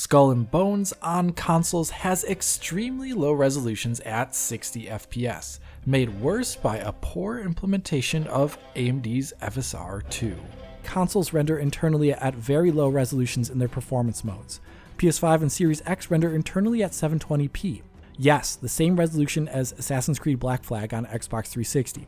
Skull and Bones on consoles has extremely low resolutions at 60 FPS, made worse by a poor implementation of AMD's FSR 2. Consoles render internally at very low resolutions in their performance modes. PS5 and Series X render internally at 720p. Yes, the same resolution as Assassin's Creed Black Flag on Xbox 360.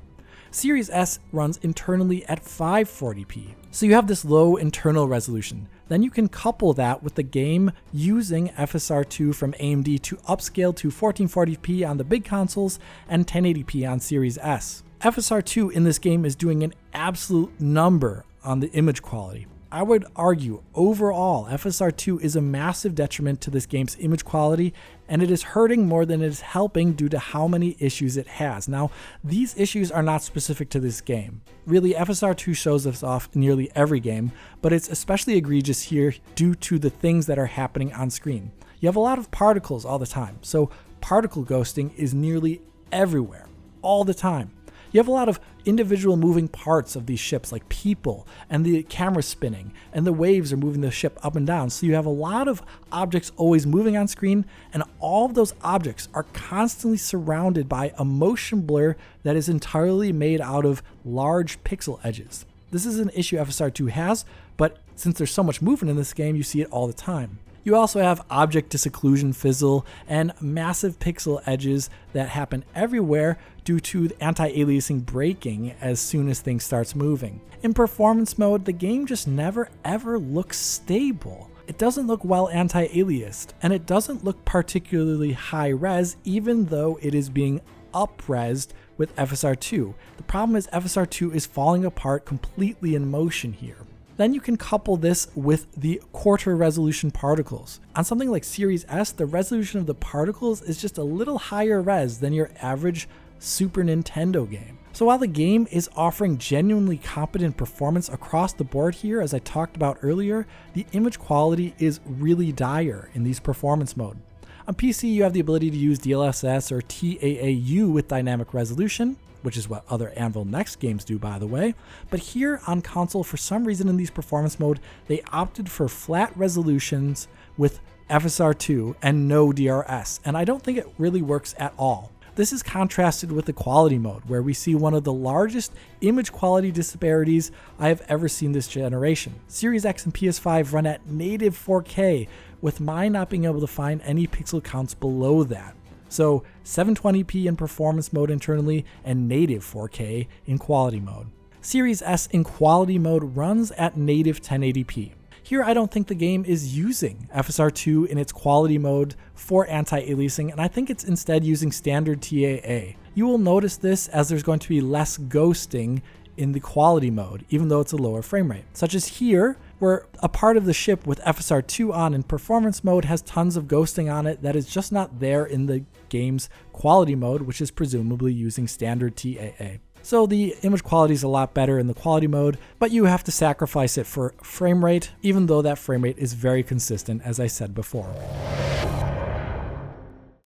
Series S runs internally at 540p. So you have this low internal resolution. Then you can couple that with the game using FSR 2 from AMD to upscale to 1440p on the big consoles and 1080p on Series S. FSR 2 in this game is doing an absolute number on the image quality. I would argue overall FSR 2 is a massive detriment to this game's image quality, and it is hurting more than it is helping due to how many issues it has. Now, these issues are not specific to this game. Really, FSR 2 shows this off in nearly every game, but it's especially egregious here due to the things that are happening on screen. You have a lot of particles all the time, so particle ghosting is nearly everywhere, all the time. You have a lot of individual moving parts of these ships, like people, and the camera spinning, and the waves are moving the ship up and down. So you have a lot of objects always moving on screen, and all of those objects are constantly surrounded by a motion blur that is entirely made out of large pixel edges. This is an issue FSR 2 has, but since there's so much movement in this game, you see it all the time. You also have object disocclusion fizzle and massive pixel edges that happen everywhere due to anti-aliasing breaking as soon as things starts moving. In performance mode, the game just never ever looks stable. It doesn't look well anti-aliased, and it doesn't look particularly high res even though it is being up-resed with FSR 2. The problem is FSR 2 is falling apart completely in motion here. Then you can couple this with the quarter resolution particles. On something like Series S, the resolution of the particles is just a little higher res than your average Super Nintendo game. So while the game is offering genuinely competent performance across the board here, as I talked about earlier, the image quality is really dire in these performance mode. On PC, you have the ability to use DLSS or TAAU with dynamic resolution, which is what other Anvil Next games do, by the way. But here on console, for some reason in these performance mode, they opted for flat resolutions with FSR 2 and no DRS, and I don't think it really works at all. This is contrasted with the quality mode, where we see one of the largest image quality disparities I have ever seen this generation. Series X and PS5 run at native 4K, with mine not being able to find any pixel counts below that. So 720p in performance mode internally and native 4K in quality mode. Series S in quality mode runs at native 1080p. Here I don't think the game is using FSR 2 in its quality mode for anti-aliasing, and I think it's instead using standard TAA. You will notice this as there's going to be less ghosting in the quality mode, even though it's a lower frame rate. Such as here, where a part of the ship with FSR 2 on in performance mode has tons of ghosting on it that is just not there in the game's quality mode, which is presumably using standard TAA. So the image quality is a lot better in the quality mode, but you have to sacrifice it for frame rate, even though that frame rate is very consistent, as I said before.